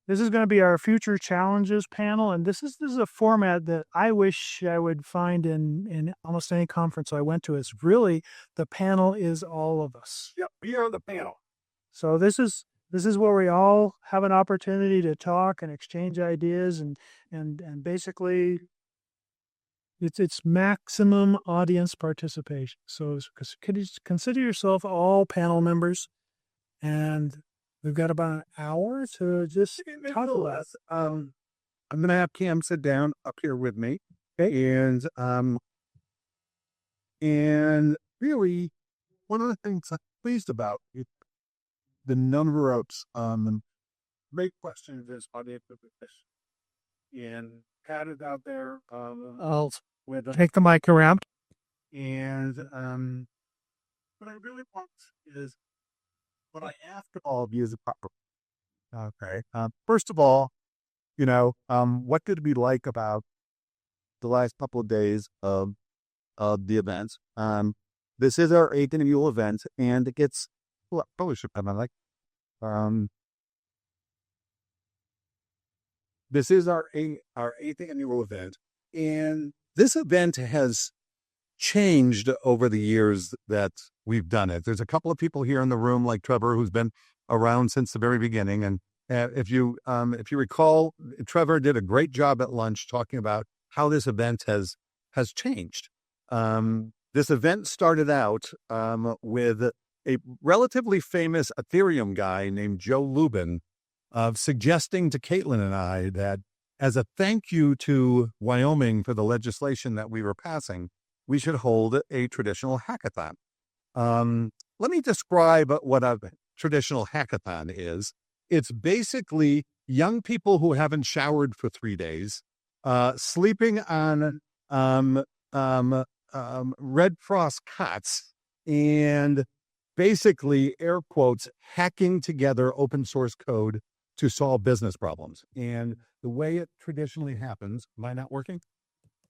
This is going to be our future challenges panel, and this is a format that I wish I would find in almost any conference I went to. It's really the panel is all of us. Yep, we are the panel. So this is where we all have an opportunity to talk and exchange ideas and basically it's maximum audience participation. So consider yourself all panel members, and we've got about an hour to just talk about it. I'm going to have Cam sit down up here with me. Okay. And really, one of the things I'm pleased about is the number of great questions this audience with this. And Pat is out there I'll with take the mic around. And what I really want is what I ask of all of you is a proper. Okay. First of all, what did we like about the last couple of days of the events? This is our 8th annual event, and it gets probably should have my like. This is our 8th annual event, and this event has changed over the years that we've done it. There's a couple of people here in the room, like Trevor, who's been around since the very beginning. And if you recall, Trevor did a great job at lunch talking about how this event has changed. This event started out with a relatively famous Ethereum guy named Joe Lubin suggesting to Caitlin and I that as a thank you to Wyoming for the legislation that we were passing, we should hold a traditional hackathon. Let me describe what a traditional hackathon is. It's basically young people who haven't showered for 3 days, sleeping on Red Cross cots, and basically, air quotes, hacking together open source code to solve business problems. And the way it traditionally happens, am I not working?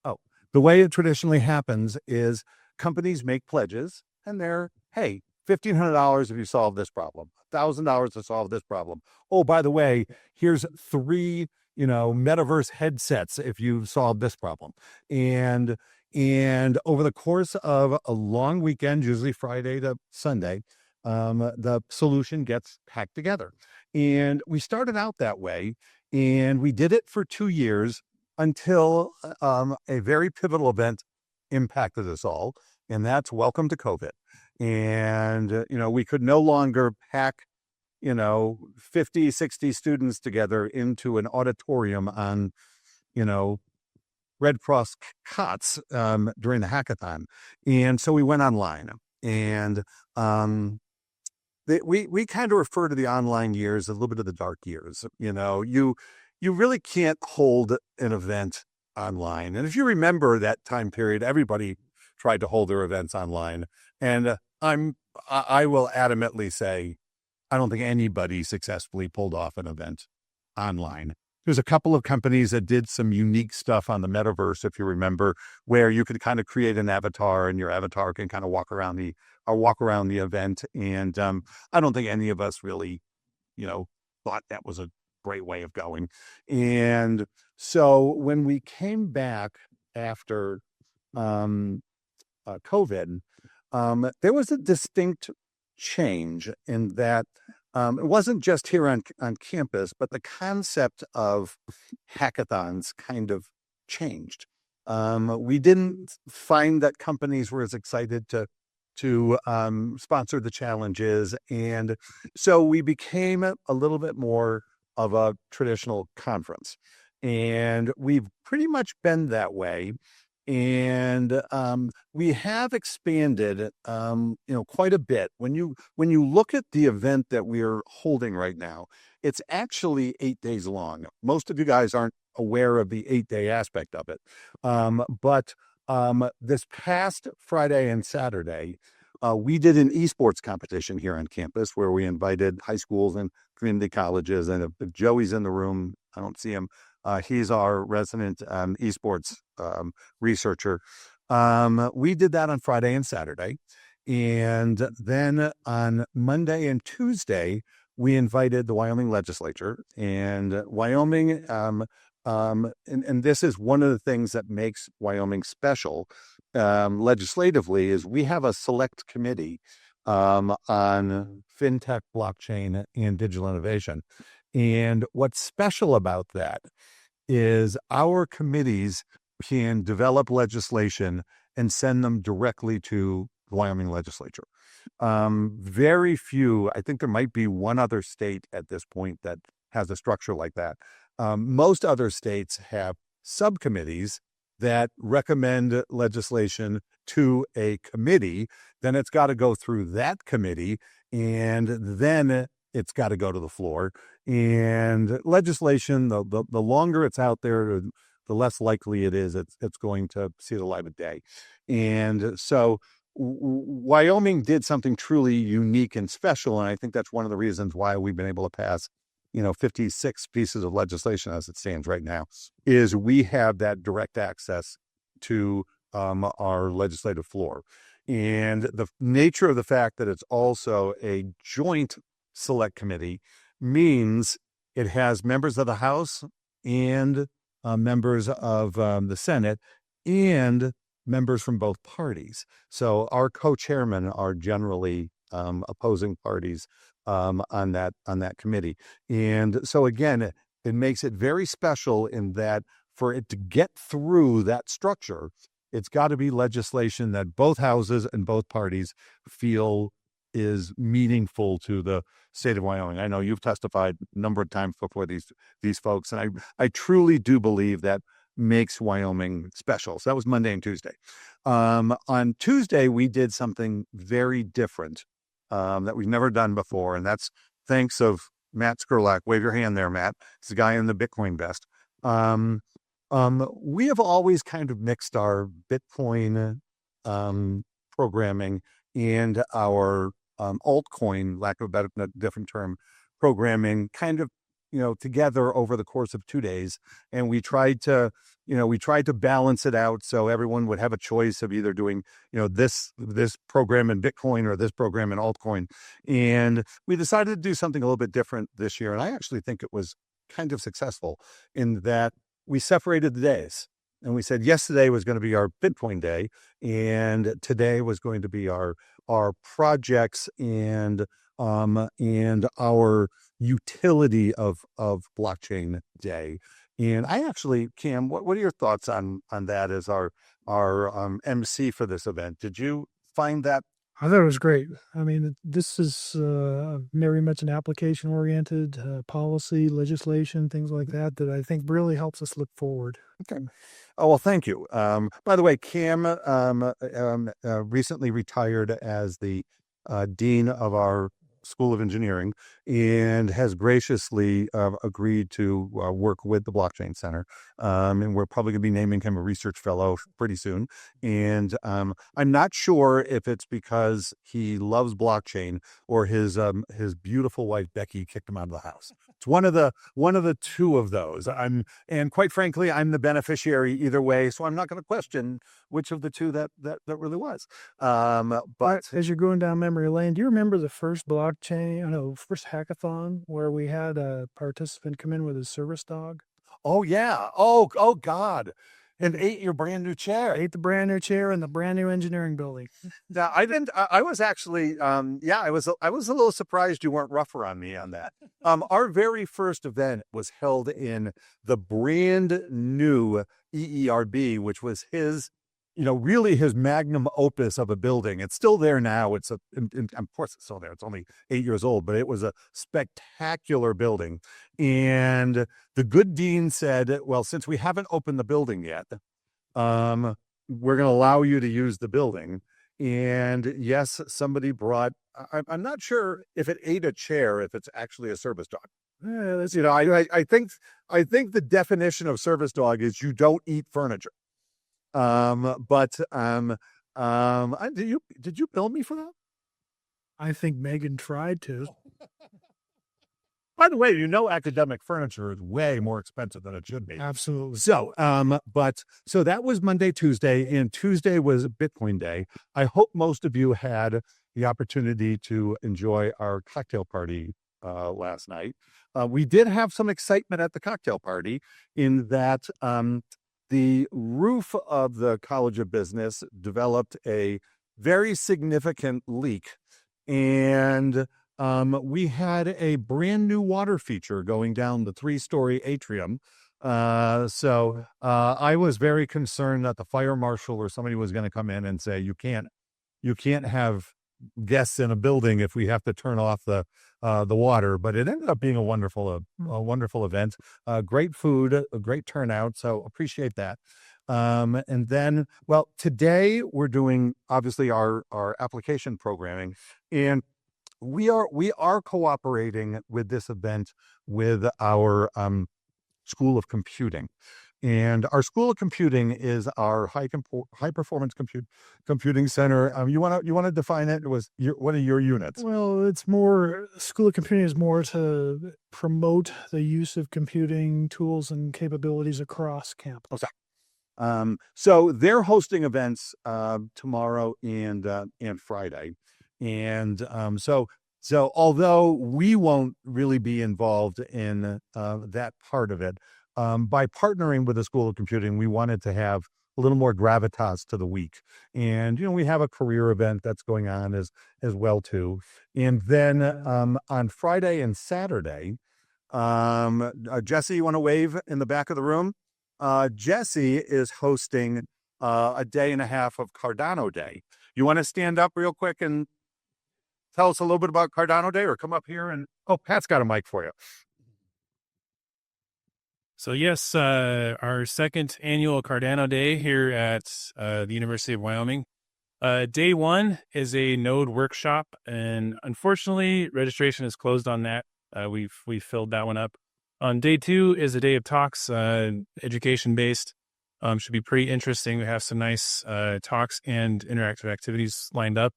Oh, the way it traditionally happens is companies make pledges and they're, hey, $1,500 if you solve this problem, $1,000 to solve this problem. Oh, by the way, here's 3, metaverse headsets if you solve this problem. And over the course of a long weekend, usually Friday to Sunday, the solution gets hacked together. And we started out that way, and we did it for 2 years until a very pivotal event impacted us all, and that's welcome to COVID. And, we could no longer pack, 50, 60 students together into an auditorium on, Red Cross cots during the hackathon. And so we went online, and we kind of refer to the online years, a little bit of the dark years. You really can't hold an event online. And if you remember that time period, everybody tried to hold their events online. And I will adamantly say, I don't think anybody successfully pulled off an event online. There's a couple of companies that did some unique stuff on the metaverse, if you remember, where you could kind of create an avatar and your avatar can kind of walk around the event. And I don't think any of us really, thought that was a great way of going. And so when we came back after COVID, there was a distinct change in that it wasn't just here on campus, but the concept of hackathons kind of changed. We didn't find that companies were as excited to sponsor the challenges. And so we became a little bit more of a traditional conference. And we've pretty much been that way. And we have expanded, quite a bit. When you look at the event that we're holding right now, it's actually 8 days long. Most of you guys aren't aware of the 8-day aspect of it. But this past Friday and Saturday, we did an esports competition here on campus where we invited high schools and community colleges. And if Joey's in the room, I don't see him. He's our resident esports researcher. We did that on Friday and Saturday. And then on Monday and Tuesday, we invited the Wyoming legislature, and Wyoming, and this is one of the things that makes Wyoming special legislatively, is we have a select committee on fintech, blockchain, and digital innovation. And what's special about that is our committees can develop legislation and send them directly to the Wyoming legislature. Very few, I think there might be one other state at this point that has a structure like that. Most other states have subcommittees that recommend legislation to a committee. Then it's got to go through that committee, and then it's got to go to the floor. And legislation, the longer it's out there, the less likely it is it's going to see the light of day. And so Wyoming did something truly unique and special, and I think that's one of the reasons why we've been able to pass 56 pieces of legislation as it stands right now, is we have that direct access to our legislative floor. And the nature of the fact that it's also a joint select committee means it has members of the House and members of the Senate and members from both parties. So our co-chairmen are generally opposing parties on that committee. And so again, it makes it very special in that for it to get through that structure, it's got to be legislation that both houses and both parties feel is meaningful to the state of Wyoming. I know you've testified a number of times before these folks, and I truly do believe that makes Wyoming special. So that was Monday and Tuesday. On Tuesday, we did something very different that we've never done before, and that's thanks of Matt Skurlock. Wave your hand there, Matt. It's the guy in the Bitcoin vest. We have always kind of mixed our Bitcoin programming and our altcoin, lack of a better, different term, programming kind of together over the course of 2 days. And we tried to balance it out so everyone would have a choice of either doing, this program in Bitcoin or this program in altcoin. And we decided to do something a little bit different this year. And I actually think it was kind of successful in that we separated the days. And we said yesterday was going to be our Bitcoin day, and today was going to be our projects and our utility of blockchain day. And I actually, Cam, what are your thoughts on that as our MC for this event? Did you find that? I thought it was great. I mean, this is very much an application-oriented policy, legislation, things like that I think really helps us look forward. Okay. Oh, well, thank you. By the way, Cam recently retired as the dean of our School of Engineering and has graciously agreed to work with the Blockchain Center. And we're probably going to be naming him a research fellow pretty soon. And I'm not sure if it's because he loves blockchain or his beautiful wife Becky kicked him out of the house. It's one of the two of those. And quite frankly, I'm the beneficiary either way, so I'm not going to question which of the two that really was. But as you're going down memory lane, do you remember the first first hackathon where we had a participant come in with his service dog? Oh yeah. Oh God. And ate your brand new chair. Ate the brand new chair in the brand new engineering building. Now I didn't. I was actually. I was a little surprised you weren't rougher on me on that. Our very first event was held in the brand new EERB, which was his. Really his magnum opus of a building. It's still there now. Of course it's still there. It's only 8 years old, but it was a spectacular building. And the good dean said, well, since we haven't opened the building yet, we're going to allow you to use the building. And yes, somebody brought, I'm not sure if it ate a chair, if it's actually a service dog. I think the definition of service dog is you don't eat furniture. Did you bill me for that? I think Megan tried to. By the way, academic furniture is way more expensive than it should be. Absolutely. So that was Monday, Tuesday, and Tuesday was Bitcoin Day. I hope most of you had the opportunity to enjoy our cocktail party last night. We did have some excitement at the cocktail party in that the roof of the College of Business developed a very significant leak, and we had a brand new water feature going down the 3-story atrium. So I was very concerned that the fire marshal or somebody was going to come in and say, you can't have guests in a building if we have to turn off the water. But it ended up being a wonderful event. Great food, a great turnout. So appreciate that. And then, well, today we're doing obviously our application programming, and we are cooperating with this event with our School of Computing. And our School of Computing is our high performance computing center. You want to define it? What are your units? Well, it's more, School of Computing is more to promote the use of computing tools and capabilities across campus. Okay. So they're hosting events tomorrow and Friday, and so although we won't really be involved in that part of it, by partnering with the School of Computing, we wanted to have a little more gravitas to the week. And, we have a career event that's going on as well, too. And then on Friday and Saturday, Jesse, you want to wave in the back of the room? Jesse is hosting a day and a half of Cardano Day. You want to stand up real quick and tell us a little bit about Cardano Day, or come up here and, Pat's got a mic for you. So yes, our second annual Cardano Day here at the University of Wyoming. Day one is a node workshop, and unfortunately, registration is closed on that. We've filled that one up. On day two is a day of talks, education based. Should be pretty interesting. We have some nice talks and interactive activities lined up.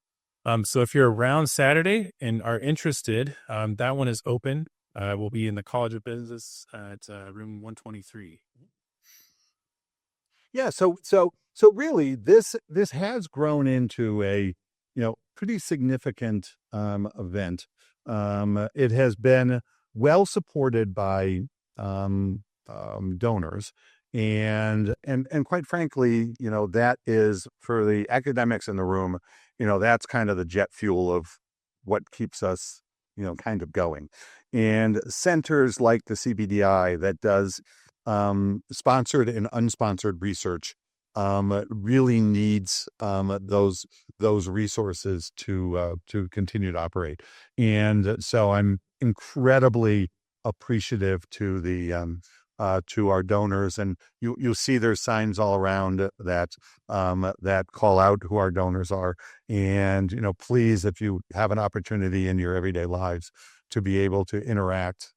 So if you're around Saturday and are interested, that one is open. We'll be in the College of Business at room 123. Yeah. So really, this has grown into a pretty significant event. It has been well supported by donors, and quite frankly, that is, for the academics in the room, that's kind of the jet fuel of what keeps us kind of going. And centers like the CBDI that does sponsored and unsponsored research really needs those resources to continue to operate. And so I'm incredibly appreciative to the to our donors, and you'll see there's signs all around that call out who our donors are. And please, if you have an opportunity in your everyday lives to be able to interact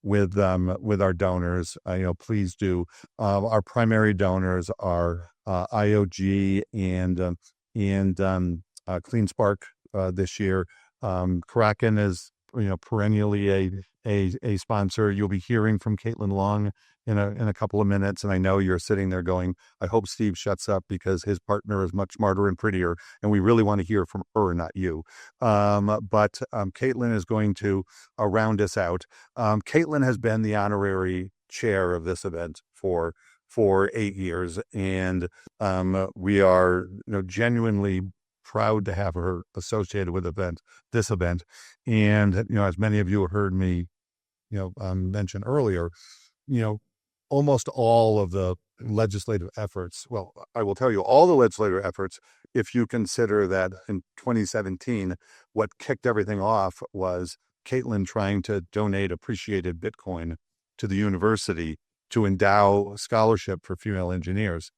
with our donors, please do. Our primary donors are IOG and CleanSpark this year. Kraken is perennially a sponsor. You'll be hearing from Caitlin Long in a couple of minutes, and I know you're sitting there going, I hope Steve shuts up because his partner is much smarter and prettier, and we really want to hear from her, not you. But Caitlin is going to round us out. Caitlin has been the honorary chair of this event for 8 years, and we are genuinely proud to have her associated with this event. And as many of you heard me mention earlier, almost all of the legislative efforts, well, I will tell you, all the legislative efforts, if you consider that in 2017, what kicked everything off was Caitlin trying to donate appreciated Bitcoin to the university to endow scholarship for female engineers,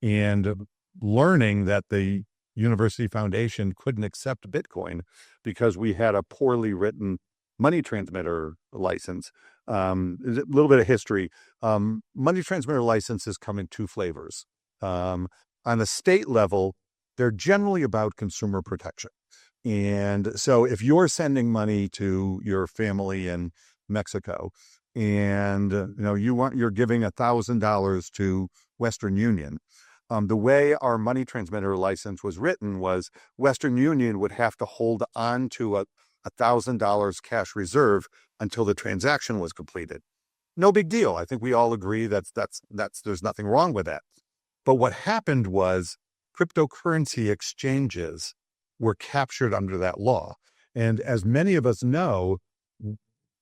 and learning that the University Foundation couldn't accept Bitcoin because we had a poorly written money transmitter license. A little bit of history. Money transmitter licenses come in 2 flavors. On the state level, they're generally about consumer protection. And so if you're sending money to your family in Mexico, and you're giving $1,000 to Western Union, the way our money transmitter license was written was Western Union would have to hold on to $1,000 cash reserve until the transaction was completed. No big deal. I think we all agree that's there's nothing wrong with that. But what happened was cryptocurrency exchanges were captured under that law. And as many of us know,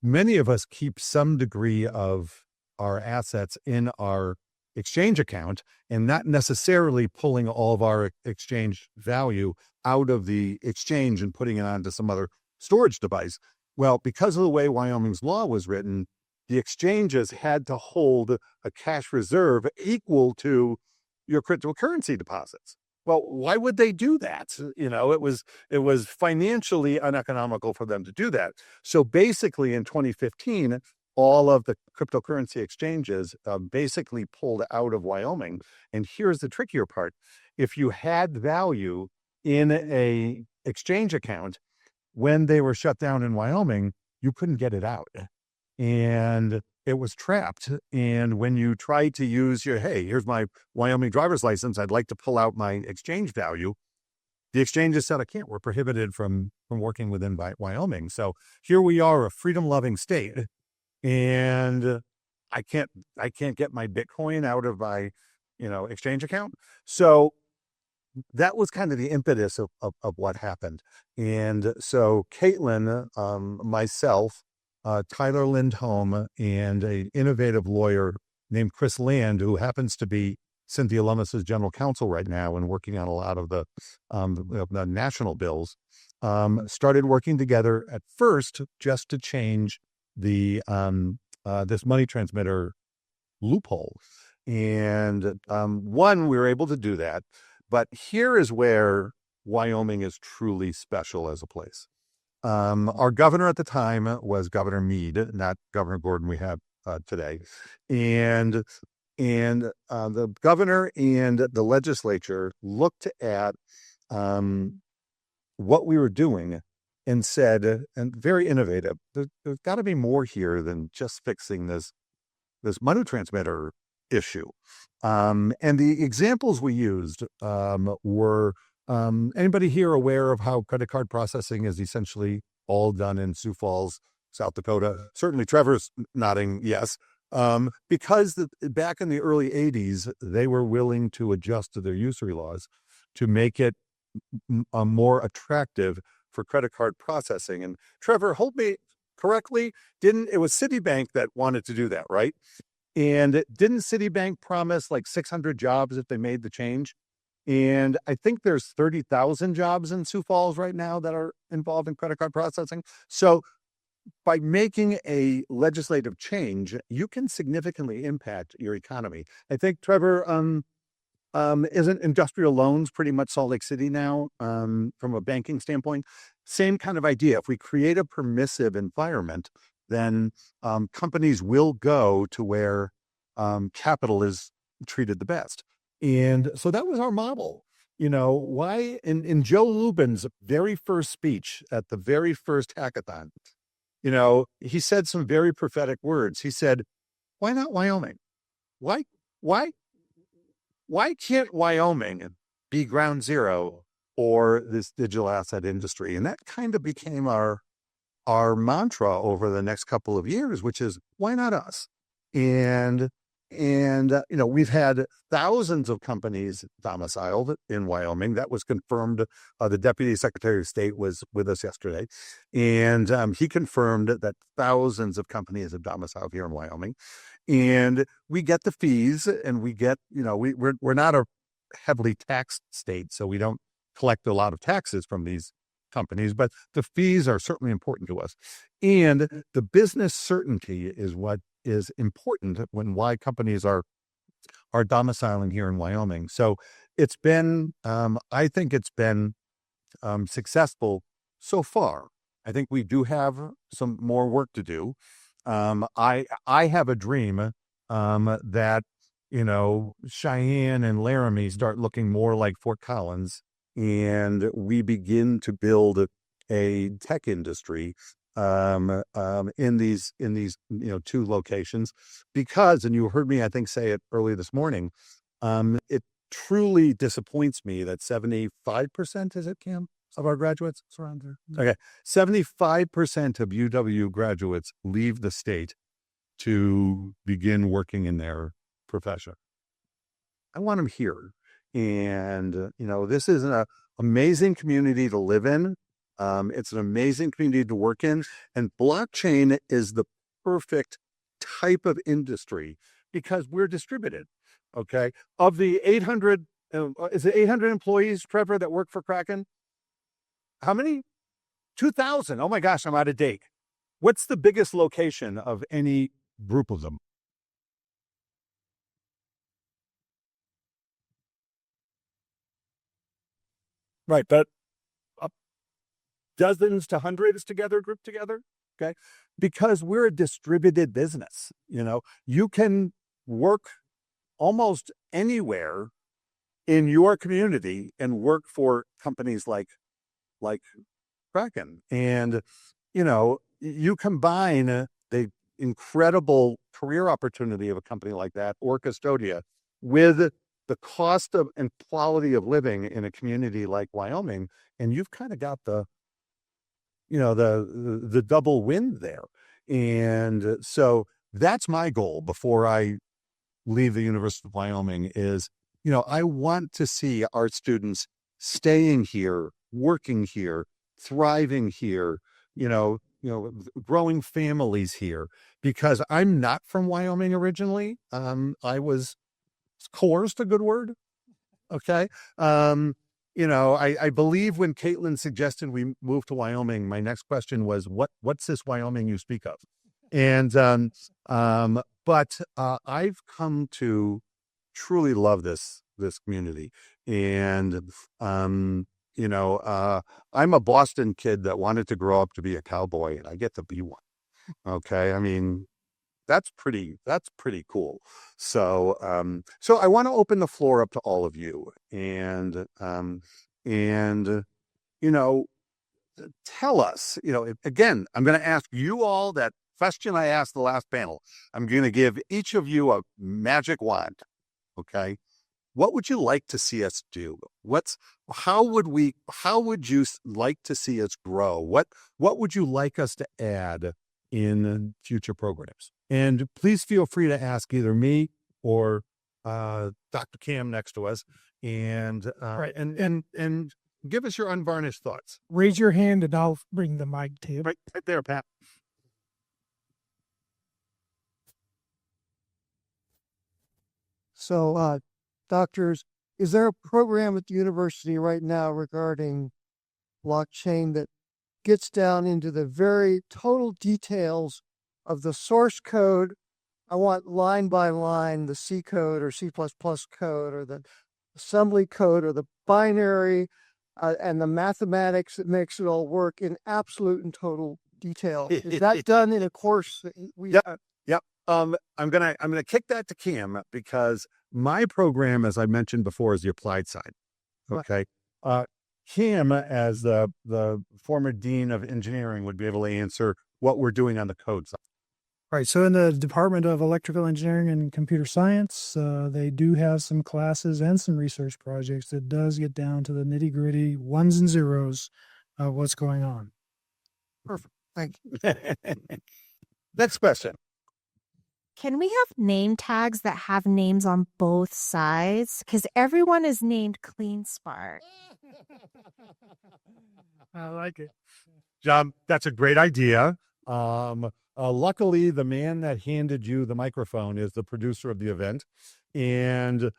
many of us keep some degree of our assets in our exchange account and not necessarily pulling all of our exchange value out of the exchange and putting it onto some other storage device. Well, because of the way Wyoming's law was written, the exchanges had to hold a cash reserve equal to your cryptocurrency deposits. Well, why would they do that? It was financially uneconomical for them to do that. So basically in 2015, all of the cryptocurrency exchanges basically pulled out of Wyoming. And here's the trickier part. If you had value in a exchange account, when they were shut down in Wyoming, you couldn't get it out. And it was trapped. And when you tried to use here's my Wyoming driver's license, I'd like to pull out my exchange value, the exchanges said, I can't, we're prohibited from working within Wyoming. So here we are, a freedom-loving state, and I can't get my Bitcoin out of my, exchange account. So that was kind of the impetus of what happened. And so Caitlin, myself, Tyler Lindholm, and an innovative lawyer named Chris Land, who happens to be Cynthia Lummis's general counsel right now and working on a lot of the national bills, started working together at first just to change the this money transmitter loophole. And we were able to do that. But here is where Wyoming is truly special as a place. Our governor at the time was Governor Meade, not Governor Gordon we have today. And the governor and the legislature looked at what we were doing and said, and very innovative, there's got to be more here than just fixing this money transmitter issue. And the examples we used were, anybody here aware of how credit card processing is essentially all done in Sioux Falls, South Dakota? Certainly Trevor's nodding yes. Because back in the early 80s, they were willing to adjust to their usury laws to make it more attractive for credit card processing. And Trevor, hold me correctly, it was Citibank that wanted to do that, right? And didn't Citibank promise like 600 jobs if they made the change? And I think there's 30,000 jobs in Sioux Falls right now that are involved in credit card processing. So by making a legislative change, you can significantly impact your economy. I think, Trevor, isn't industrial loans pretty much Salt Lake City now from a banking standpoint? Same kind of idea. If we create a permissive environment, then companies will go to where capital is treated the best. And so that was our model. Why in Joe Lubien's very first speech at the very first hackathon, he said some very prophetic words. He said, why not Wyoming? Why can't Wyoming be ground zero for this digital asset industry? And that kind of became our mantra over the next couple of years, which is, why not us? And we've had thousands of companies domiciled in Wyoming. That was confirmed. The Deputy Secretary of State was with us yesterday, and he confirmed that thousands of companies have domiciled here in Wyoming. And we get the fees, and we get, we're not a heavily taxed state, so we don't collect a lot of taxes from these companies, but the fees are certainly important to us. And the business certainty is what is important why companies are domiciling here in Wyoming. So it's been, I think it's been successful so far. I think we do have some more work to do. I have a dream that, Cheyenne and Laramie start looking more like Fort Collins, and we begin to build a tech industry in these two locations, because, and you heard me, I think, say it early this morning, it truly disappoints me that 75%, is it, Cam? of our graduates? It's around there. Okay. 75% of UW graduates leave the state to begin working in their profession. I want them here. And, this is an amazing community to live in. It's an amazing community to work in. And blockchain is the perfect type of industry because we're distributed. Okay. Of the 800, is it 800 employees, Trevor, that work for Kraken? How many? 2,000. Oh my gosh, I'm out of date. What's the biggest location of any group of them? Right, but dozens to hundreds together, grouped together, okay? Because we're a distributed business, you can work almost anywhere in your community and work for companies like Kraken. And, you combine the incredible career opportunity of a company like that or Custodia with the cost of and quality of living in a community like Wyoming, and you've kind of got the double win there. And so that's my goal before I leave the University of Wyoming is, I want to see our students staying here, working here, thriving here, growing families here, because I'm not from Wyoming originally. I was coerced, a good word. Okay. I believe when Caitlin suggested we move to Wyoming, my next question was, what's this Wyoming you speak of? And, but I've come to truly love this community. And, I'm a Boston kid that wanted to grow up to be a cowboy, and I get to be one. Okay. I mean, that's pretty cool. So, I want to open the floor up to all of you and tell us, again, I'm going to ask you all that question I asked the last panel. I'm going to give each of you a magic wand. Okay. What would you like to see us do? How would you like to see us grow? What would you like us to add in future programs? And please feel free to ask either me or Dr. Cam next to us, and Right. and give us your unvarnished thoughts. Raise your hand and I'll bring the mic to you. Right there, Pat. So, doctors, is there a program at the university right now regarding blockchain that gets down into the very total details of the source code? I want line by line, the C code or C++ code or the assembly code or the binary and the mathematics that makes it all work in absolute and total detail. Is that done in a course that we have? Yep. I'm gonna kick that to Cam because my program, as I mentioned before, is the applied side. Okay. Cam, as the former dean of engineering, would be able to answer what we're doing on the code side. Right. So in the Department of Electrical Engineering and Computer Science, they do have some classes and some research projects that does get down to the nitty gritty ones and zeros of what's going on. Perfect. Thank you. Next question. Can we have name tags that have names on both sides? Because everyone is named Clean Spark. I like it. John, that's a great idea. Luckily, the man that handed you the microphone is the producer of the event, and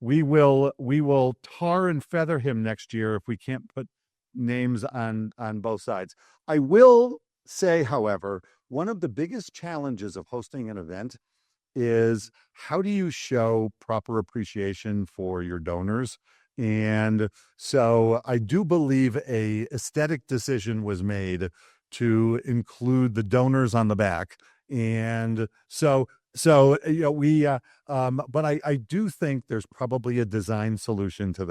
we will tar and feather him next year if we can't put names on both sides. I will say, however, one of the biggest challenges of hosting an event is how do you show proper appreciation for your donors? And so I do believe a aesthetic decision was made to include the donors on the back. And so but I do think there's probably a design solution to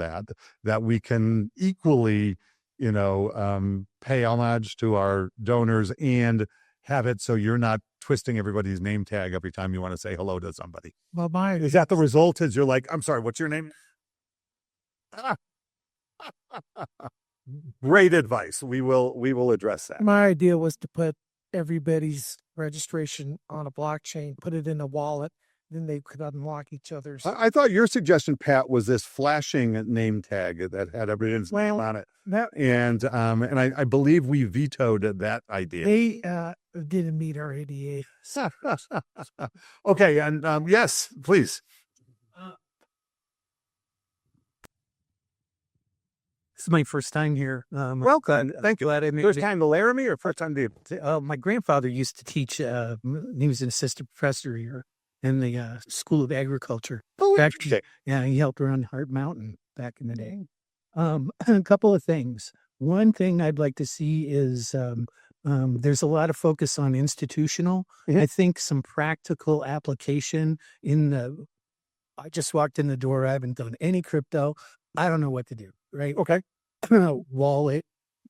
that we can equally, pay homage to our donors and have it so you're not twisting everybody's name tag every time you want to say hello to somebody. Well, Is that the result? Is you're like, I'm sorry, what's your name? Great advice. We will address that. My idea was to put everybody's registration on a blockchain, put it in a wallet, then they could unlock each other's. I thought your suggestion, Pat, was this flashing name tag that had everything's name Well, on it. that And I believe we vetoed that idea. they didn't meet our ADA. Okay, and yes, please. This is my first time here. Welcome. Thank you. Glad I made First it. time to Laramie or first time to My grandfather used to teach. He was an assistant professor here in the School of Agriculture. Actually, Yeah, he helped around Hart Mountain back in the day. A couple of things. One thing I'd like to see is there's a lot of focus on institutional. Mhm. I think some practical application in the. I just walked in the door. I haven't done any crypto. I don't know what to do. Right. okay. Wallet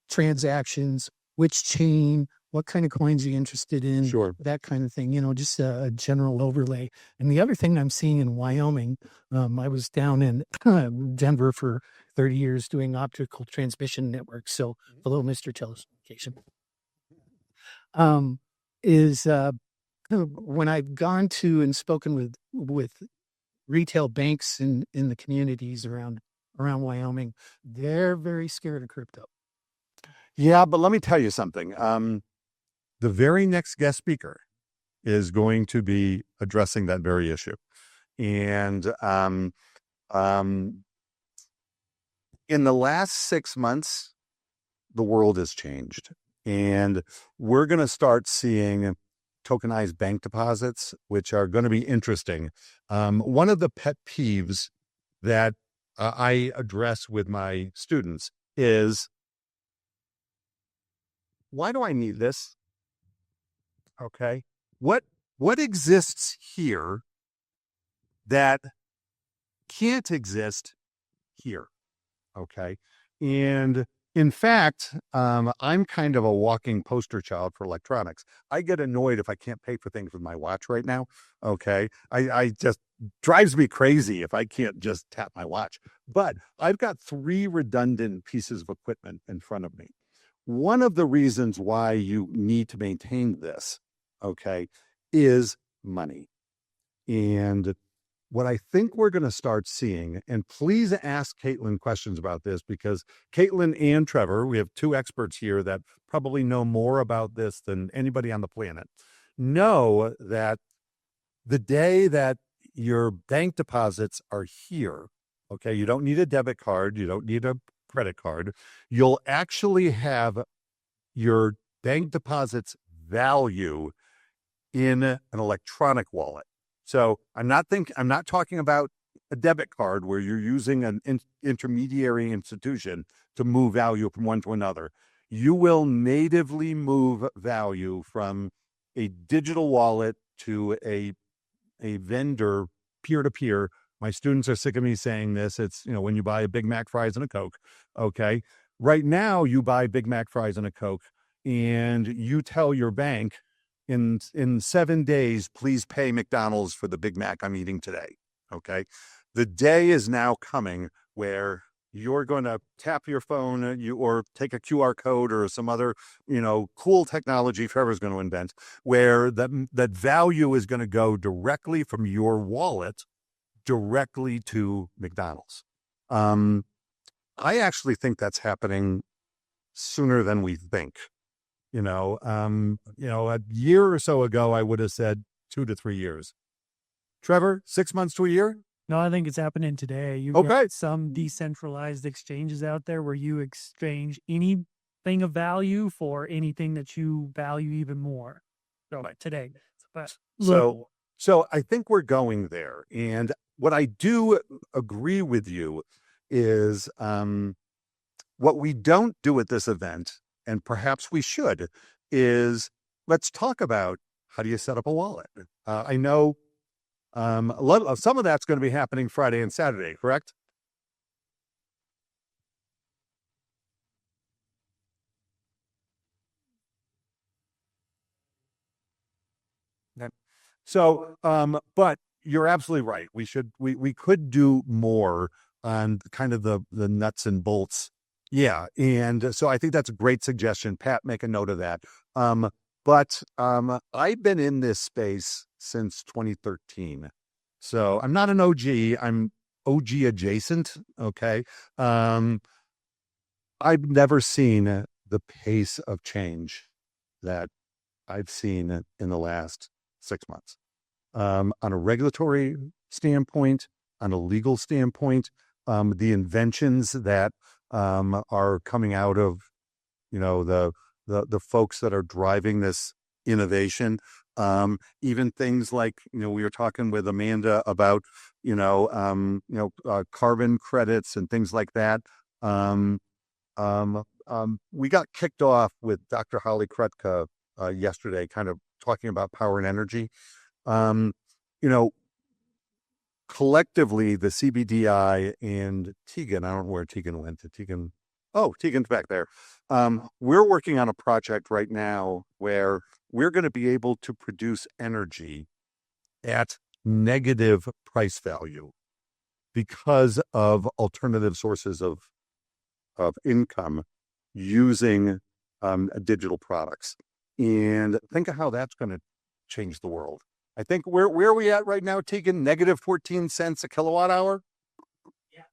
transactions, which chain, what kind of coins are you interested in? Sure. That kind of thing, just a general overlay. And the other thing I'm seeing in Wyoming, I was down in Denver for 30 years doing optical transmission networks. So a little Mr. Telecommunication. Is when I've gone to and spoken with retail banks in the communities around Wyoming, they're very scared of crypto. Yeah, but let me tell you something. The very next guest speaker is going to be addressing that very issue. And in the last 6 months, the world has changed. And we're going to start seeing tokenized bank deposits, which are going to be interesting. One of the pet peeves that I address with my students is, why do I need this? Okay. What exists here that can't exist here? Okay. And in fact, I'm kind of a walking poster child for electronics. I get annoyed if I can't pay for things with my watch right now. Okay. I just drives me crazy if I can't just tap my watch. But I've got 3 redundant pieces of equipment in front of me. One of the reasons why you need to maintain this, okay, is money. And what I think we're going to start seeing, and please ask Caitlin questions about this, because Caitlin and Trevor, we have 2 experts here that probably know more about this than anybody on the planet, know that the day that your bank deposits are here, okay, you don't need a debit card, you don't need a credit card, you'll actually have your bank deposits value in an electronic wallet. So I'm not talking about a debit card where you're using an intermediary institution to move value from one to another. You will natively move value from a digital wallet to a vendor peer-to-peer. My students are sick of me saying this. It's, when you buy a Big Mac, fries, and a Coke, okay? Right now, you buy Big Mac, fries, and a Coke, and you tell your bank, in 7 days, please pay McDonald's for the Big Mac I'm eating today, okay? The day is now coming where you're going to tap your phone or take a QR code or some other, cool technology Trevor's going to invent, where that value is going to go directly from your wallet directly to McDonald's. I actually think that's happening sooner than we think. A year or so ago, I would have said 2 to 3 years. Trevor, 6 months to a year? No, I think it's happening today. You've Okay. got some decentralized exchanges out there where you exchange anything of value for anything that you value even more. So today, but So I think we're going there. And what I do agree with you is what we don't do at this event, and perhaps we should, is let's talk about how do you set up a wallet. I know some of that's going to be happening Friday and Saturday, correct? So, but you're absolutely right. We could do more on kind of the nuts and bolts Yeah, and so I think that's a great suggestion. Pat, make a note of that. But I've been in this space since 2013. So I'm not an OG, I'm OG adjacent. Okay. I've never seen the pace of change that I've seen in the last 6 months. On a regulatory standpoint, on a legal standpoint, the inventions that are coming out of, the folks that are driving this innovation, even things like, we were talking with Amanda about, carbon credits and things like that. We got kicked off with Dr. Holly Kretka yesterday, kind of talking about power and energy. You know, collectively, the CBDI and Tegan, I don't know where Tegan went to. Tegan's back there. We're working on a project right now where we're going to be able to produce energy at negative price value because of alternative sources of income using digital products. And think of how that's going to change the world. I think where are we at right now, Tegan? Negative 14 cents a kilowatt hour? Yeah.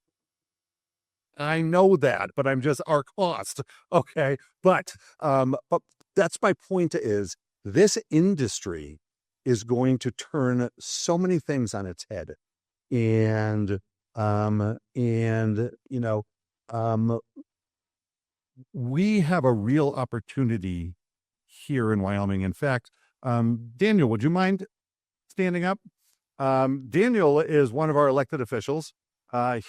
I know that, but I'm just our cost. Okay. But that's my point is this industry is going to turn so many things on its head. And we have a real opportunity here in Wyoming. In fact, Daniel, would you mind standing up? Daniel is one of our elected officials.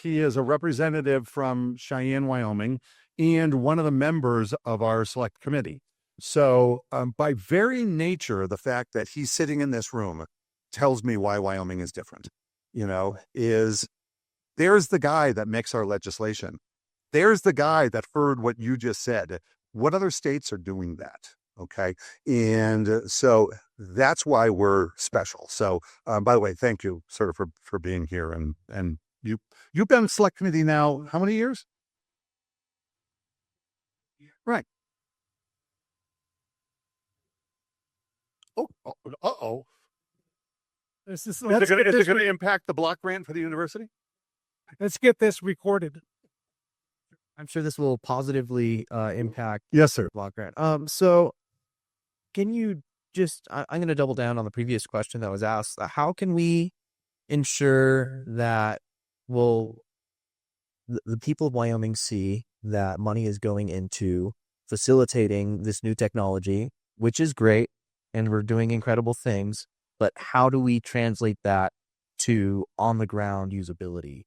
He is a representative from Cheyenne, Wyoming, and one of the members of our select committee. So by very nature, the fact that he's sitting in this room tells me why Wyoming is different. There's the guy that makes our legislation. There's the guy that heard what you just said. What other states are doing that? Okay. And so that's why we're special. So, by the way, thank you, sir, for being here. And you've been select committee now, how many years? Right. Uh-oh. Is it Is it going to impact the block grant for the university? Let's get this recorded. I'm sure this will positively impact Yes, sir. block grant. So can you just, I'm going to double down on the previous question that was asked. How can we ensure that the people of Wyoming see that money is going into facilitating this new technology, which is great, and we're doing incredible things, but how do we translate that to on-the-ground usability?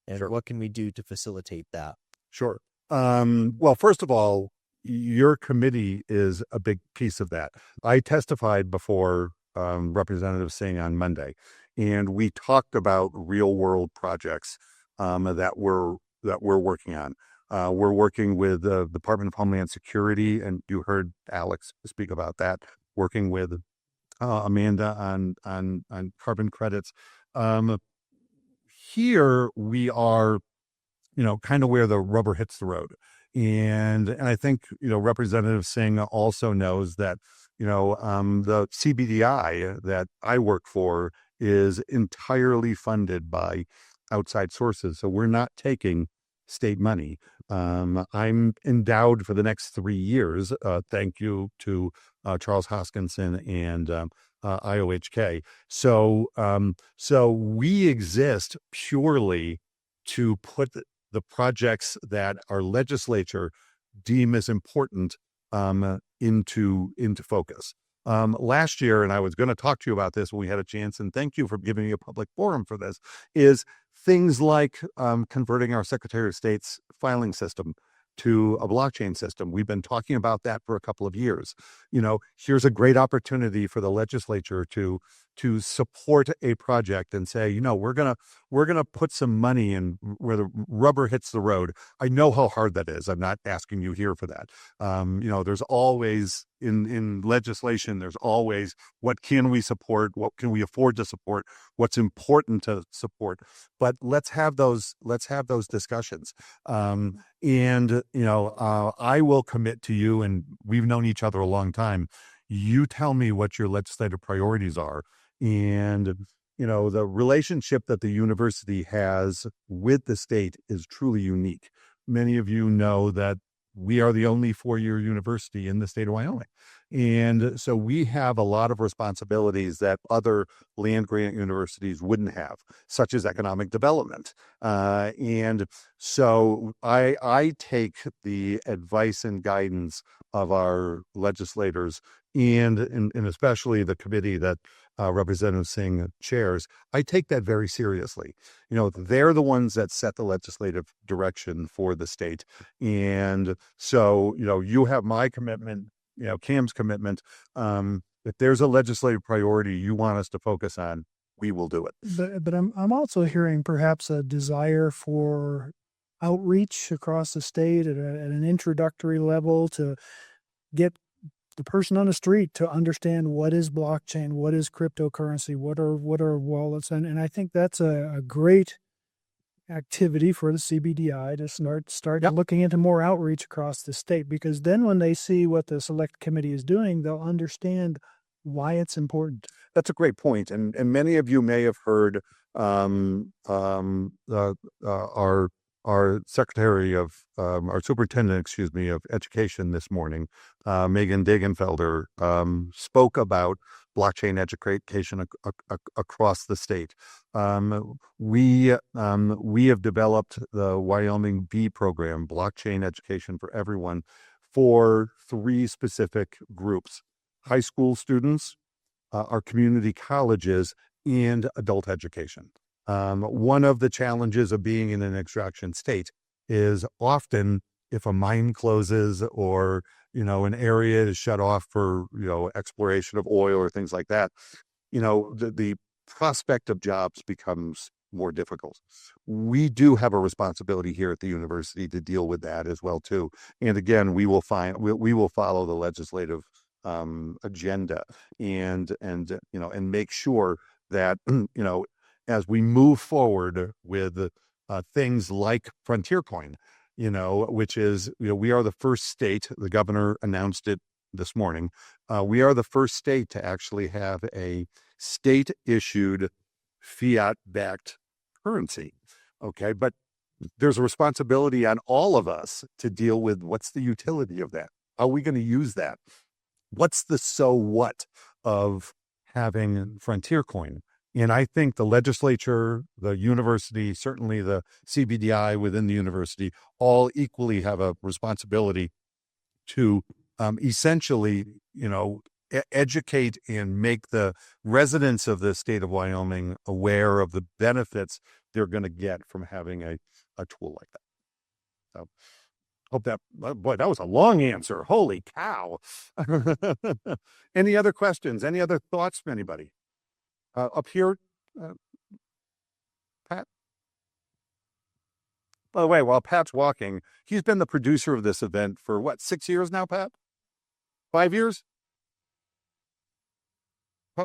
And Sure. What can we do to facilitate that? Sure. Well, first of all, your committee is a big piece of that. I testified before Representative Singh on Monday, and we talked about real world projects that we're working on. We're working with the Department of Homeland Security, and you heard Alex speak about that. Working with Amanda on carbon credits. Here we are, kind of where the rubber hits the road. And I think, Representative Singh also knows that, the CBDI that I work for is entirely funded by outside sources. So we're not taking state money. I'm endowed for the next 3 years. Thank you to Charles Hoskinson and IOHK. So we exist purely to put the projects that our legislature deem as important into focus. Last year, and I was going to talk to you about this when we had a chance, and thank you for giving me a public forum for this, is things like converting our Secretary of State's filing system to a blockchain system. We've been talking about that for a couple of years. Here's a great opportunity for the legislature to support a project and say, we're gonna put some money in where the rubber hits the road. I know how hard that is. I'm not asking you here for that. There's always in legislation, there's always what can we support, what can we afford to support, what's important to support. But let's have those discussions. I will commit to you, and we've known each other a long time. You tell me what your legislative priorities are, and the relationship that the university has with the state is truly unique. Many of you know that we are the only four-year university in the state of Wyoming. And so we have a lot of responsibilities that other land-grant universities wouldn't have, such as economic development. And so I take the advice and guidance of our legislators and especially the committee that Representative Singh chairs. I take that very seriously. They're the ones that set the legislative direction for the state. And so, you have my commitment, Cam's commitment. If there's a legislative priority you want us to focus on, we will do it. But I'm also hearing perhaps a desire for outreach across the state at an introductory level to get the person on the street to understand what is blockchain, what is cryptocurrency, what are wallets, and I think that's a great activity for the CBDI to start Yep. looking into more outreach across the state, because then when they see what the select committee is doing, they'll understand why it's important. That's a great point. And many of you may have heard our secretary of our superintendent, of education this morning, Megan Dagenfelder, spoke about blockchain education across the state. We have developed the Wyoming B program, Blockchain Education for Everyone, for three specific groups: high school students, our community colleges, and adult education. One of the challenges of being in an extraction state is often if a mine closes or, an area is shut off for, exploration of oil or things like that, the prospect of jobs becomes more difficult. We do have a responsibility here at the university to deal with that as well too. And again, we will follow the legislative agenda and make sure that, as we move forward with things like Frontier Coin, which is, we are the first state, the governor announced it this morning, we are the first state to actually have a state-issued fiat-backed currency. Okay, but there's a responsibility on all of us to deal with what's the utility of that? How are we going to use that? What's the so what of having Frontier Coin? And I think the legislature, the university, certainly the CBDI within the university, all equally have a responsibility to essentially, educate and make the residents of the state of Wyoming aware of the benefits they're going to get from having a tool like that. So hope that, boy, that was a long answer. Holy cow. Any other questions? Any other thoughts from anybody? Up here, Pat? By the way, while Pat's walking, he's been the producer of this event for 6 years now, Pat? 5 years?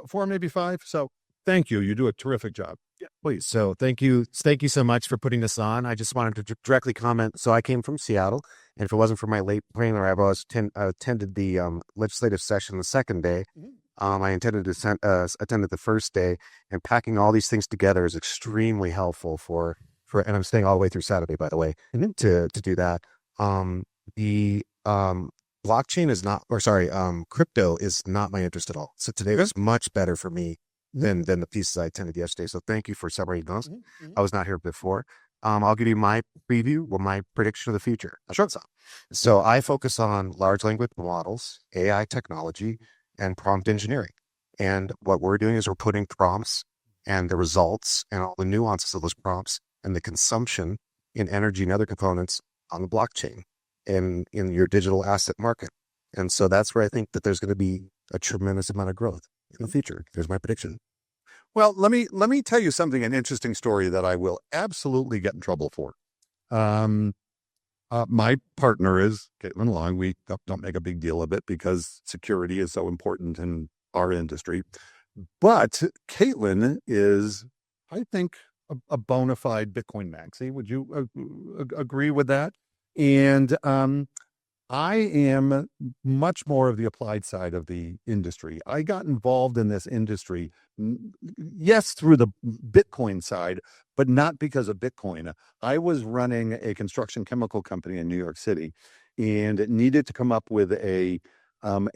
4, maybe 5. So thank you. You do a terrific job. Yeah, please. So thank you so much for putting this on. I just wanted to directly comment. So I came from Seattle, and if it wasn't for my late plane arrival, I attended the legislative session the second day. I intended to attend the first day, and packing all these things together is extremely helpful for, and I'm staying all the way through Saturday, by the way, to do that. The blockchain is not, crypto is not my interest at all. So today was much better for me than the pieces I attended yesterday. So thank you for separating those. I was not here before. I'll give you my preview or my prediction of the future. Sure. So I focus on large language models, AI technology, and prompt engineering. And what we're doing is we're putting prompts and the results and all the nuances of those prompts and the consumption in energy and other components on the blockchain and in your digital asset market. And so that's where I think that there's going to be a tremendous amount of growth in the future. There's my prediction. Well, let me tell you something, an interesting story that I will absolutely get in trouble for. My partner is Caitlin Long. We don't make a big deal of it because security is so important in our industry. But Caitlin is, I think, a bona fide Bitcoin maxi. Would you agree with that? And I am much more of the applied side of the industry. I got involved in this industry, yes, through the Bitcoin side, but not because of Bitcoin. I was running a construction chemical company in New York City, and it needed to come up with a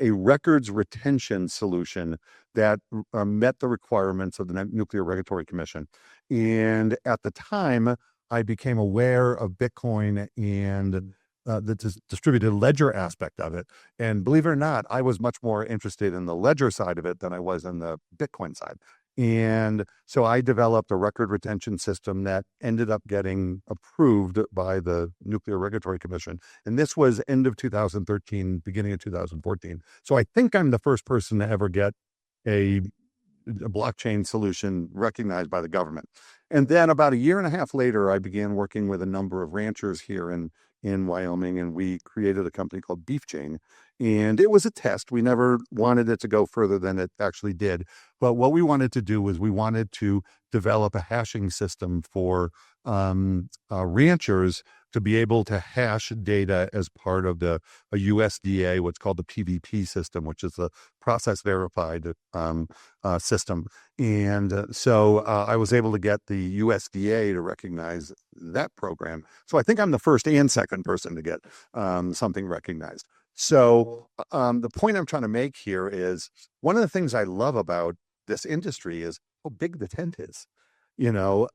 records retention solution that met the requirements of the Nuclear Regulatory Commission. And at the time, I became aware of Bitcoin and the distributed ledger aspect of it. And believe it or not, I was much more interested in the ledger side of it than I was in the Bitcoin side. And so I developed a record retention system that ended up getting approved by the Nuclear Regulatory Commission. And this was end of 2013, beginning of 2014. So I think I'm the first person to ever get a blockchain solution recognized by the government. And then about a year and a half later, I began working with a number of ranchers here in Wyoming, and we created a company called BeefChain. And it was a test. We never wanted it to go further than it actually did. But what we wanted to do was we wanted to develop a hashing system for ranchers to be able to hash data as part of a USDA, what's called the PVP system, which is the process verified system. And so I was able to get the USDA to recognize that program. So I think I'm the first and second person to get something recognized. So the point I'm trying to make here is one of the things I love about this industry is how big the tent is. You know,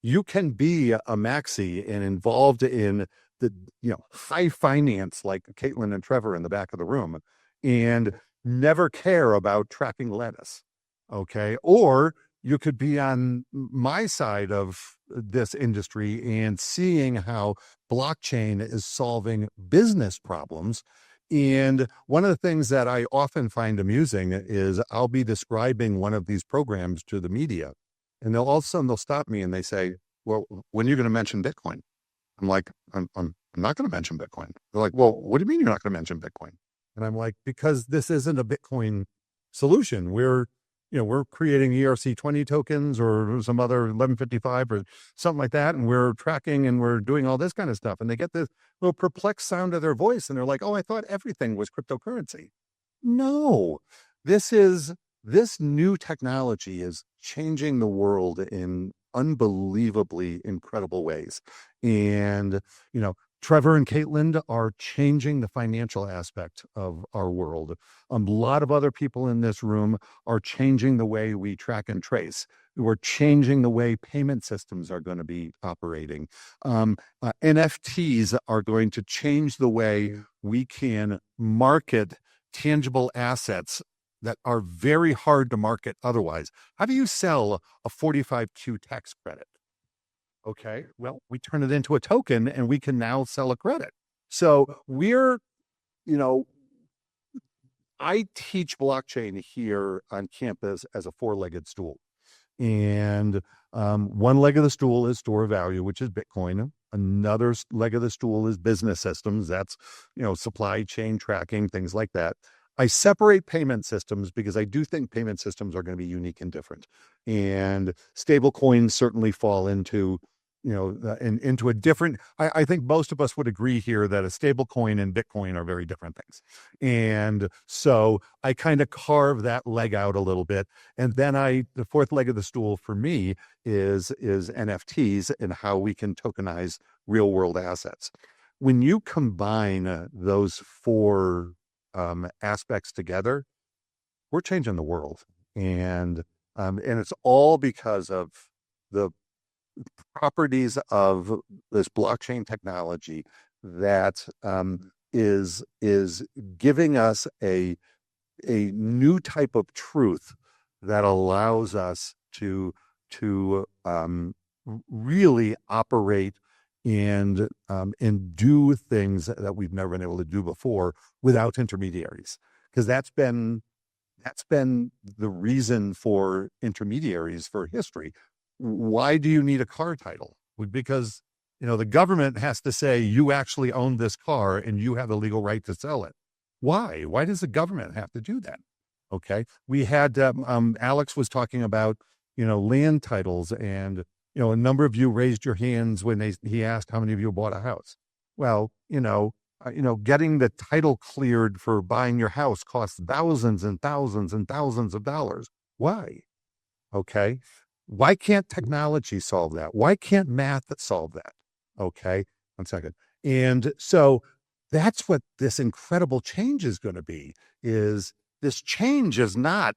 you can be a maxi and involved in the, high finance like Caitlin and Trevor in the back of the room and never care about tracking lettuce. Okay. Or you could be on my side of this industry and seeing how blockchain is solving business problems. And one of the things that I often find amusing is I'll be describing one of these programs to the media, and all of a sudden they'll stop me and they say, well, when are you going to mention Bitcoin? I'm like, I'm not going to mention Bitcoin. They're like, well, what do you mean you're not going to mention Bitcoin? And I'm like, because this isn't a Bitcoin solution. We're creating ERC20 tokens or some other 1155 or something like that. And we're tracking and we're doing all this kind of stuff. And they get this little perplexed sound of their voice. And they're like, oh, I thought everything was cryptocurrency. No, this new technology is changing the world in unbelievably incredible ways. And, Trevor and Caitlin are changing the financial aspect of our world. A lot of other people in this room are changing the way we track and trace. We're changing the way payment systems are going to be operating. NFTs are going to change the way we can market tangible assets that are very hard to market otherwise. How do you sell a 45Q tax credit? Okay, well, we turn it into a token and we can now sell a credit. So I teach blockchain here on campus as a four-legged stool. And one leg of the stool is store of value, which is Bitcoin. Another leg of the stool is business systems. That's, supply chain tracking, things like that. I separate payment systems because I do think payment systems are going to be unique and different. And stable coins certainly fall into, into a different, I think most of us would agree here that a stable coin and Bitcoin are very different things. And so I kind of carve that leg out a little bit. And then the fourth leg of the stool for me is NFTs and how we can tokenize real world assets. When you combine those four aspects together, we're changing the world. And it's all because of the properties of this blockchain technology that is giving us a new type of truth that allows us to really operate and do things that we've never been able to do before without intermediaries. Because that's been the reason for intermediaries for history. Why do you need a car title? Because the government has to say you actually own this car and you have the legal right to sell it. Why? Why does the government have to do that? Okay. We had, Alex was talking about, land titles, and, a number of you raised your hands when he asked how many of you bought a house. Well, getting the title cleared for buying your house costs thousands and thousands and thousands of dollars. Why? Okay. Why can't technology solve that? Why can't math solve that? Okay. 1 second. And so that's what this incredible change is going to be, is this change is not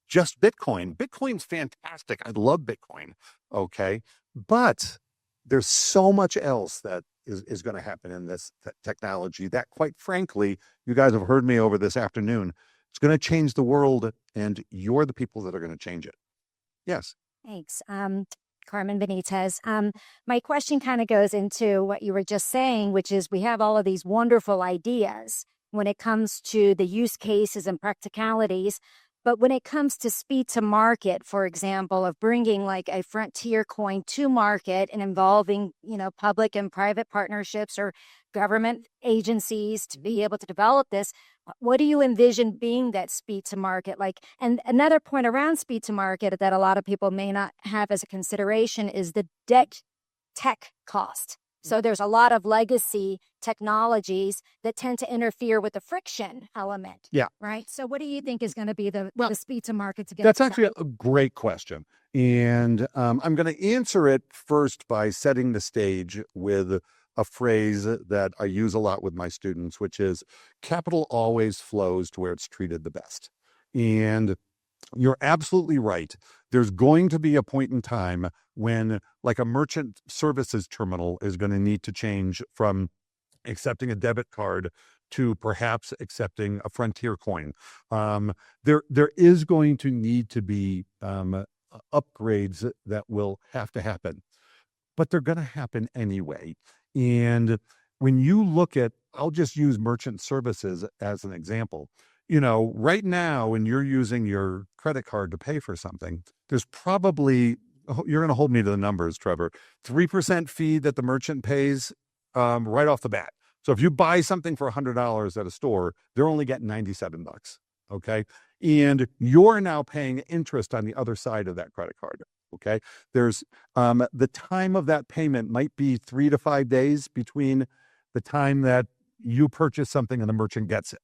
just Bitcoin. Bitcoin's fantastic. I love Bitcoin. Okay. But there's so much else that is going to happen in this technology that, quite frankly, you guys have heard me over this afternoon. It's going to change the world, and you're the people that are going to change it. Yes. Thanks. Carmen Benitez. My question kind of goes into what you were just saying, which is we have all of these wonderful ideas when it comes to the use cases and practicalities. But when it comes to speed to market, for example, of bringing like a frontier coin to market and involving, public and private partnerships or government agencies to be able to develop this, what do you envision being that speed to market? And another point around speed to market that a lot of people may not have as a consideration is the tech cost. So there's a lot of legacy technologies that tend to interfere with the friction element. Yeah. Right. So what do you think is going to be the speed to market to get? That's actually a great question. And I'm going to answer it first by setting the stage with a phrase that I use a lot with my students, which is capital always flows to where it's treated the best. And you're absolutely right. There's going to be a point in time when, like, a merchant services terminal is going to need to change from accepting a debit card to perhaps accepting a frontier coin. There is going to need to be upgrades that will have to happen, but they're going to happen anyway. And when you look at, I'll just use merchant services as an example. Right now, when you're using your credit card to pay for something, there's probably, you're going to hold me to the numbers, Trevor, 3% fee that the merchant pays right off the bat. So if you buy something for $100 at a store, they're only getting $97. Okay. And you're now paying interest on the other side of that credit card. Okay. There's the time of that payment might be 3 to 5 days between the time that you purchase something and the merchant gets it.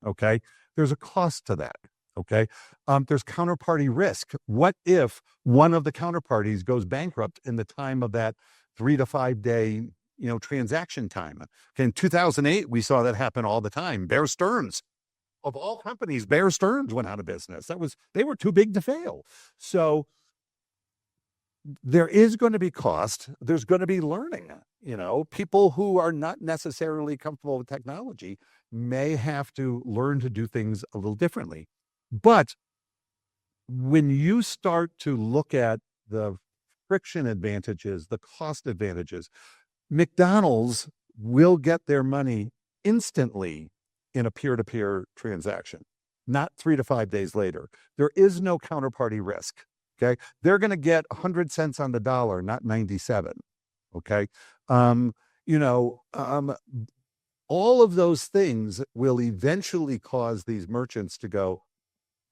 Okay. There's a cost to that. Okay. There's counterparty risk. What if one of the counterparties goes bankrupt in the time of that 3 to 5 day, transaction time? Okay, in 2008, we saw that happen all the time. Bear Stearns, of all companies, Bear Stearns went out of business. They were too big to fail. So there is going to be cost. There's going to be learning. People who are not necessarily comfortable with technology may have to learn to do things a little differently. But when you start to look at the friction advantages, the cost advantages, McDonald's will get their money instantly in a peer-to-peer transaction, not 3 to 5 days later. There is no counterparty risk. Okay. They're going to get 100 cents on the dollar, not 97. Okay. All of those things will eventually cause these merchants to go,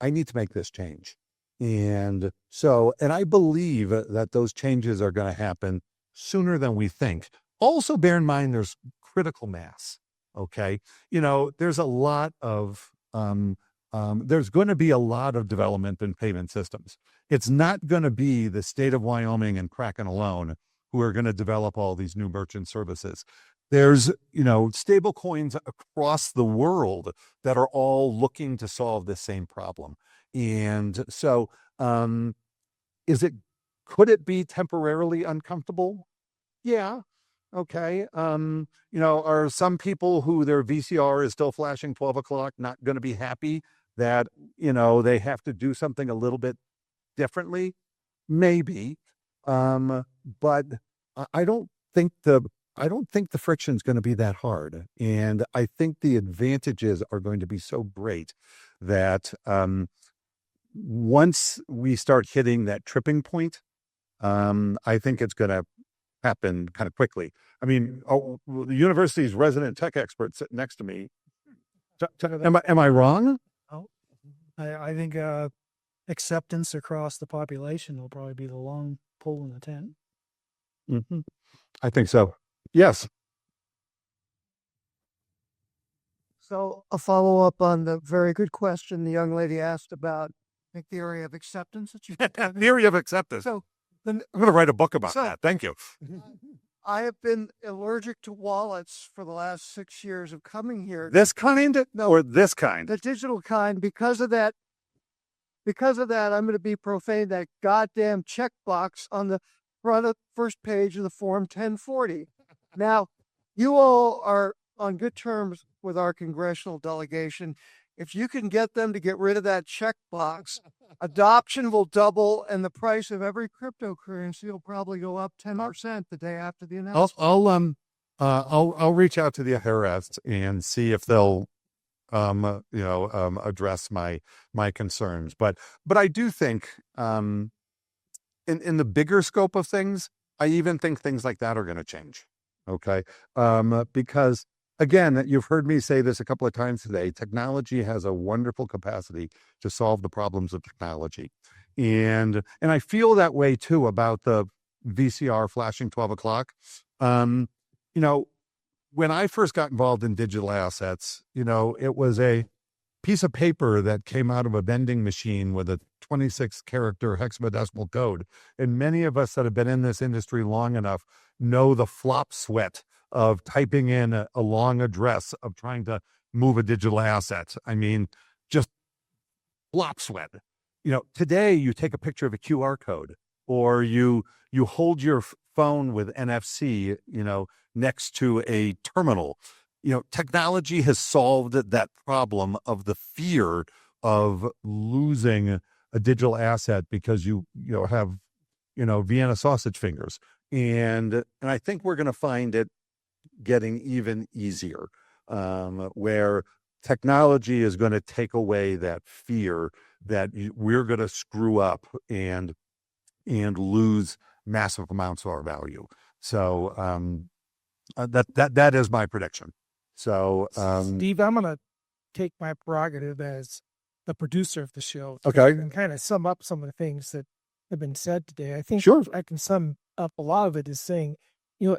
I need to make this change. And I believe that those changes are going to happen sooner than we think. Also, bear in mind, there's critical mass. Okay. There's a lot of, there's going to be a lot of development in payment systems. It's not going to be the state of Wyoming and Kraken alone who are going to develop all these new merchant services. There's, stable coins across the world that are all looking to solve the same problem. And so, could it be temporarily uncomfortable? Yeah. Okay. Are some people who their VCR is still flashing 12 o'clock not going to be happy that, they have to do something a little bit differently? Maybe. But I don't think the friction is going to be that hard. And I think the advantages are going to be so great that once we start hitting that tripping point, I think it's going to happen kind of quickly. I mean, the university's resident tech expert sitting next to me. Am I wrong? I think acceptance across the population will probably be the long pole in the tent. Mm-hmm. I think so. Yes. So a follow up on the very good question the young lady asked about the theory of acceptance that you Theory of acceptance. So I'm going to write a book about that. Thank you. I have been allergic to wallets for the last 6 years of coming here. This kind? No, or this kind? The digital kind. Because of that, I'm going to be profane. That goddamn checkbox on the first page of the Form 1040. Now, you all are on good terms with our congressional delegation. If you can get them to get rid of that checkbox, adoption will double, and the price of every cryptocurrency will probably go up 10% the day after the announcement. I'll reach out to the IRS and see if they'll address my concerns. But I do think in the bigger scope of things, I even think things like that are going to change. Okay, because again, you've heard me say this a couple of times today. Technology has a wonderful capacity to solve the problems of technology, and I feel that way too about the VCR flashing 12 o'clock. When I first got involved in digital assets, it was a piece of paper that came out of a vending machine with a 26-character hexadecimal code. And many of us that have been in this industry long enough know the flop sweat of typing in a long address of trying to move a digital asset. I mean, just flop sweat. Today you take a picture of a QR code, or you hold your phone with NFC, next to a terminal. Technology has solved that problem of the fear of losing a digital asset because you have Vienna sausage fingers, and I think we're going to find it getting even easier, where technology is going to take away that fear that we're going to screw up and lose massive amounts of our value. So that is my prediction. So Steve, I'm going to take my prerogative as the producer of the show and kind of sum up some of the things that have been said today. I think I can sum up a lot of it as saying, you're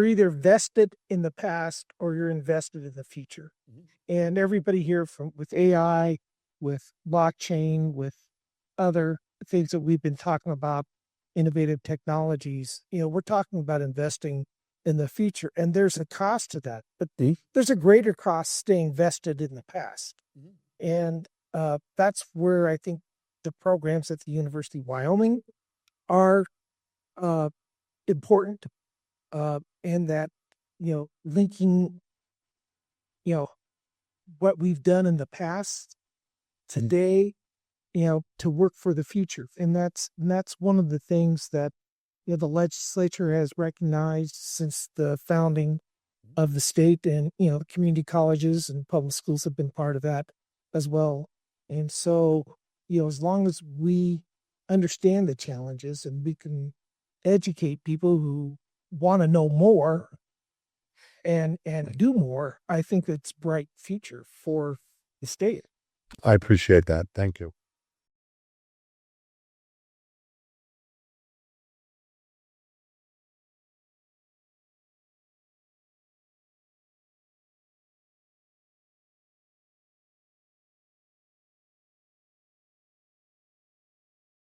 either vested in the past or you're invested in the future. And everybody here with AI, with blockchain, with other things that we've been talking about, innovative technologies, we're talking about investing in the future, and there's a cost to that, but there's a greater cost staying vested in the past. And that's where I think the programs at the University of Wyoming are important, and that, linking, what we've done in the past today, to work for the future. And that's one of the things that, the legislature has recognized since the founding of the state, and, the community colleges and public schools have been part of that as well. And so, as long as we understand the challenges and we can educate people who want to know more and do more, I think it's bright future for the state. I appreciate that. Thank you.